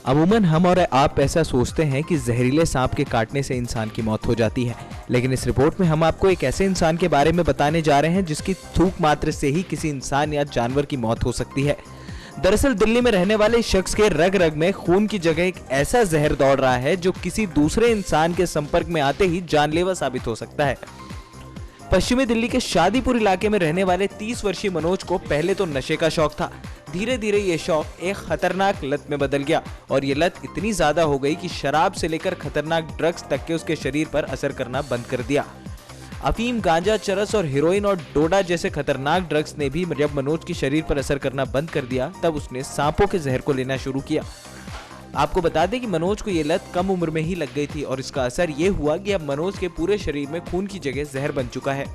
अमूमन हम और आप ऐसा सोचते हैं कि जहरीले सांप के काटने से इंसान की मौत हो जाती है, लेकिन इस रिपोर्ट में हम आपको एक ऐसे इंसान के बारे में बताने जा रहे हैं जिसकी थूक मात्र से ही किसी इंसान या जानवर की मौत हो सकती है। दरअसल दिल्ली में रहने वाले इस शख्स के रग रग में खून की जगह एक ऐसा जहर दौड़ रहा है जो किसी दूसरे इंसान के संपर्क में आते ही जानलेवा साबित हो सकता है। पश्चिमी दिल्ली के शादीपुर इलाके में रहने वाले 30 वर्षीय मनोज को पहले तो नशे का शौक था। धीरे धीरे ये शौक एक खतरनाक लत में बदल गया और ये लत इतनी ज्यादा हो गई कि शराब से लेकर खतरनाक ड्रग्स तक के उसके शरीर पर असर करना बंद कर दिया। अफीम, गांजा, चरस और हीरोइन और डोडा जैसे खतरनाक ड्रग्स ने भी जब मनोज के शरीर पर असर करना बंद कर दिया, तब उसने सांपों के जहर को लेना शुरू किया। आपको बता दें कि मनोज को ये लत कम उम्र में ही लग गई थी और इसका असर ये हुआ कि अब मनोज के पूरे शरीर में खून की जगह जहर बन चुका है।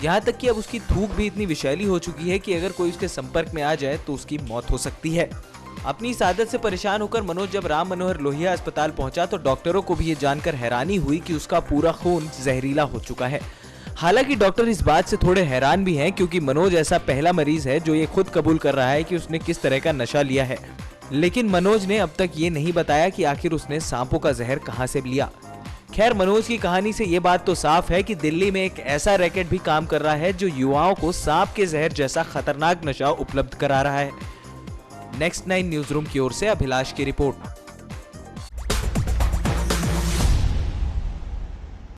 यहाँ तक कि अब उसकी थूक भी इतनी विषैली हो चुकी है कि अगर कोई उसके संपर्क में आ जाए तो उसकी मौत हो सकती है। अपनी इस आदत से परेशान होकर मनोज जब राम मनोहर लोहिया अस्पताल पहुंचा तो डॉक्टरों को भी ये जानकर हैरानी हुई कि उसका पूरा खून जहरीला हो चुका है। हालांकि डॉक्टर इस बात से थोड़े हैरान भी हैं क्योंकि मनोज ऐसा पहला मरीज है जो ये खुद कबूल कर रहा है कि उसने किस तरह का नशा लिया है। लेकिन मनोज ने अब तक ये नहीं बताया कि आखिर उसने सांपों का जहर कहां से लिया। खैर, मनोज की कहानी से ये बात तो साफ है कि दिल्ली में एक ऐसा रैकेट भी काम कर रहा है जो युवाओं को सांप के जहर जैसा खतरनाक नशा उपलब्ध करा रहा है। नेक्स्ट 9 न्यूज रूम की ओर से अभिलाष की रिपोर्ट।